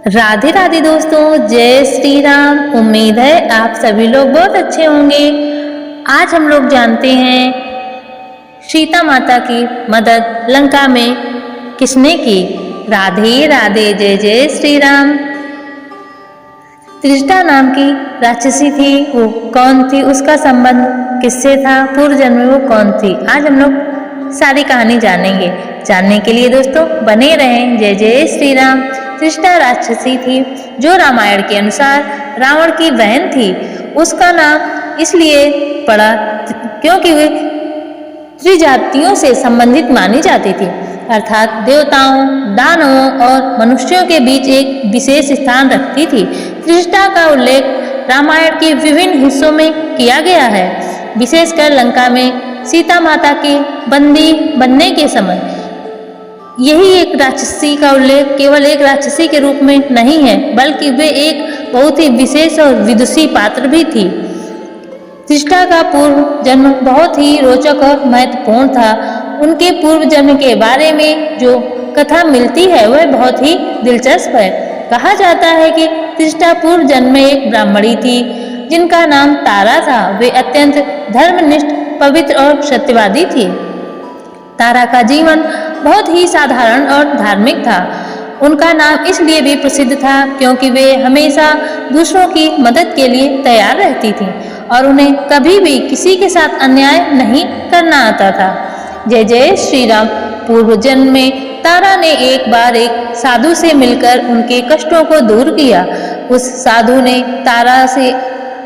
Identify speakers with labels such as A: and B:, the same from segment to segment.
A: राधे राधे दोस्तों, जय श्री राम। उम्मीद है आप सभी लोग बहुत अच्छे होंगे। आज हम लोग जानते हैं सीता माता की मदद लंका में किसने की। राधे राधे, जय जय श्री राम। त्रिष्टा नाम की राक्षसी थी, वो कौन थी, उसका संबंध किससे था, पूर्व जन्म में वो कौन थी, आज हम लोग सारी कहानी जानेंगे। जानने के लिए दोस्तों बने रहें। जय जय श्री राम। त्रिष्टा राक्षसी थी जो रामायण के अनुसार रावण की बहन थी। उसका नाम इसलिए पड़ा क्योंकि वे त्रिजातियों से संबंधित मानी जाती थी, अर्थात देवताओं, दानवों और मनुष्यों के बीच एक विशेष स्थान रखती थी। त्रिष्टा का उल्लेख रामायण के विभिन्न हिस्सों में किया गया है, विशेषकर लंका में सीता माता के बंदी बनने के समय। यही एक राक्षसी का उल्लेख केवल एक राक्षसी के रूप में नहीं है, बल्कि वे एक बहुत ही विशेष और विदुषी पात्र भी थी। त्रिष्टा का पूर्व जन्म बहुत ही रोचक और महत्वपूर्ण था। उनके पूर्व जन्म के बारे में जो कथा मिलती है वह बहुत ही दिलचस्प है। कहा जाता है कि त्रिष्टा पूर्व जन्म में एक ब्राह्मणी थी जिनका नाम तारा था। वे अत्यंत धर्मनिष्ठ, पवित्र और सत्यवादी थी। तारा का जीवन बहुत ही साधारण और धार्मिक था। उनका नाम इसलिए भी प्रसिद्ध था क्योंकि वे हमेशा दूसरों की मदद के लिए तैयार रहती थीं और उन्हें कभी भी किसी के साथ अन्याय नहीं करना आता था। जय जय श्री राम। पूर्व जन्म में तारा ने एक बार एक साधु से मिलकर उनके कष्टों को दूर किया। उस साधु ने तारा से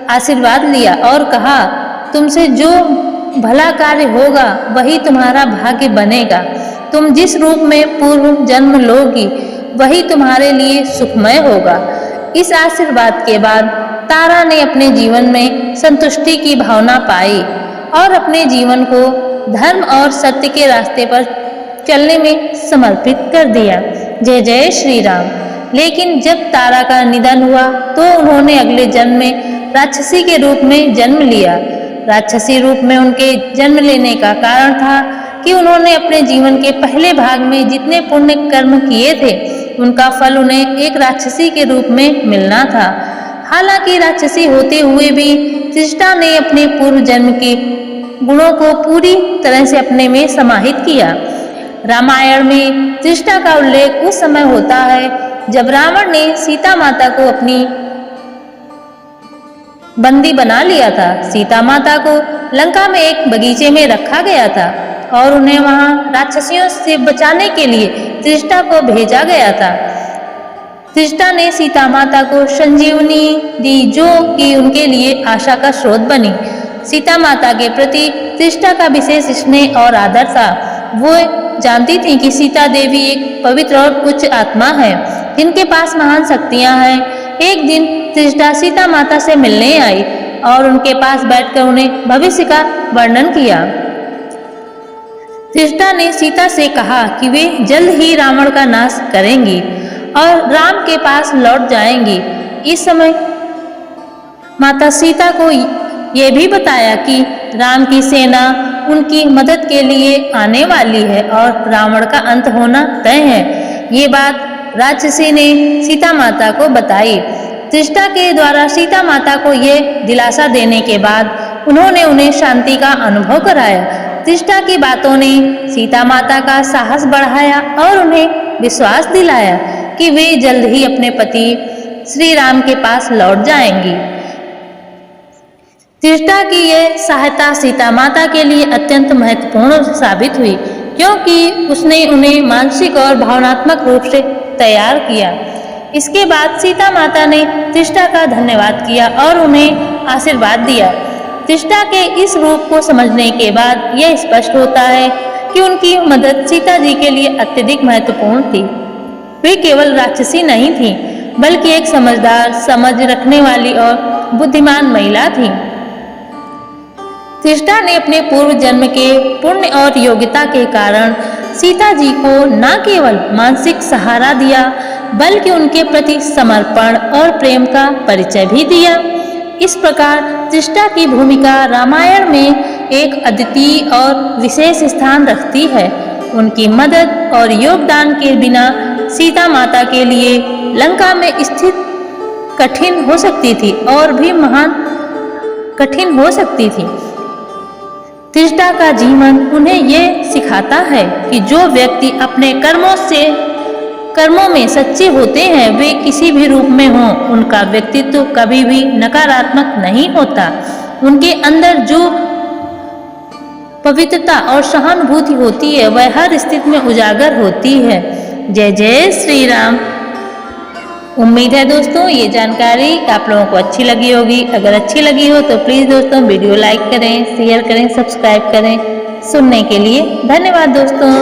A: आशीर्वाद लिया और कहा, तुमसे जो भला कार्य होगा वही तुम्हारा भाग्य बनेगा। तुम जिस रूप में पूर्व जन्म लोगी वही तुम्हारे लिए सुखमय होगा। इस आशीर्वाद के बाद तारा ने अपने जीवन में संतुष्टि की भावना पाई और अपने जीवन को धर्म और सत्य के रास्ते पर चलने में समर्पित कर दिया। जय जय श्री राम। लेकिन जब तारा का निधन हुआ तो उन्होंने अगले जन्म में राक्षसी के रूप में जन्म लिया। राक्षसी रूप में उनके जन्म लेने का कारण था कि उन्होंने अपने जीवन के पहले भाग में जितने पुण्य कर्म किए थे उनका फल उन्हें एक राक्षसी के रूप में मिलना था। हालांकि राक्षसी होते हुए भी त्रिष्टा ने अपने पूर्व जन्म के गुणों को पूरी तरह से अपने में समाहित किया। रामायण में त्रिष्टा का उल्लेख उस समय होता है जब रावण ने सीता माता को अपनी बंदी बना लिया था। सीता माता को लंका में एक बगीचे में रखा गया था और उन्हें वहां राक्षसियों से बचाने के लिए त्रिष्टा को भेजा गया था। त्रिष्टा ने सीता माता को संजीवनी दी जो कि उनके लिए आशा का स्रोत बनी। सीता माता के प्रति त्रिष्टा का विशेष स्नेह और आदर था। वो जानती थी कि सीता देवी एक पवित्र और उच्च आत्मा है जिनके पास महान शक्तियां हैं। एक दिन त्रिष्टा सीता माता से मिलने आई और उनके पास बैठकर उन्हें भविष्य का वर्णन किया। त्रिष्टा ने सीता से कहा कि वे जल्द ही रावण का नाश करेंगी और राम के पास लौट जाएंगी। इस समय माता सीता को यह भी बताया कि राम की सेना उनकी मदद के लिए आने वाली है और रावण का अंत होना तय है। ये बात राक्षसी ने सीता माता को बताई। त्रिष्टा के द्वारा सीता माता को यह दिलासा देने के बाद उन्होंने उन्हें शांति का अनुभव कराया। त्रिष्टा की बातों ने सीता माता का साहस बढ़ाया और उन्हें विश्वास दिलाया कि वे जल्द ही अपने पति श्री राम के पास लौट जाएंगी। त्रिष्टा की यह सहायता सीता माता के लिए अत्यंत महत्वपूर्ण साबित हुई क्योंकि उसने उन्हें मानसिक और भावनात्मक रूप से तैयार किया। इसके बाद सीता माता ने त्रिष्टा का धन्यवाद किया और उन्हें आशीर्वाद दिया। त्रिष्टा के इस रूप को समझने के बाद यह स्पष्ट होता है कि उनकी मदद सीता जी के लिए अत्यधिक महत्वपूर्ण थी। वे केवल राक्षसी नहीं थी बल्कि एक समझदार, समझ रखने वाली और बुद्धिमान महिला थी। त्रिष्टा ने अपने पूर्व जन्म के पुण्य और योग्यता के कारण सीता जी को न केवल मानसिक सहारा दिया बल्कि उनके प्रति समर्पण और प्रेम का परिचय भी दिया। इस प्रकार त्रिष्टा की भूमिका रामायण में एक अद्वितीय और विशेष स्थान रखती है। उनकी मदद और योगदान के बिना सीता माता के लिए लंका में स्थित कठिन हो सकती थी और भी महान कठिन हो सकती थी। त्रिष्टा का जीवन उन्हें ये सिखाता है कि जो व्यक्ति अपने कर्मों में सच्चे होते हैं वे किसी भी रूप में हों, उनका व्यक्तित्व कभी भी नकारात्मक नहीं होता। उनके अंदर जो पवित्रता और सहानुभूति होती है वह हर स्थिति में उजागर होती है। जय जय श्री राम। उम्मीद है दोस्तों ये जानकारी आप लोगों को अच्छी लगी होगी। अगर अच्छी लगी हो तो प्लीज़ दोस्तों वीडियो लाइक करें, शेयर करें, सब्सक्राइब करें। सुनने के लिए धन्यवाद दोस्तों।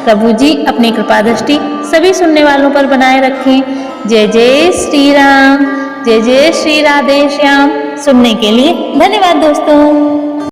A: प्रभु जी अपनी कृपा दृष्टि सभी सुनने वालों पर बनाए रखें। जय जय श्री राम, जय जय श्री राधे श्याम। सुनने के लिए धन्यवाद दोस्तों।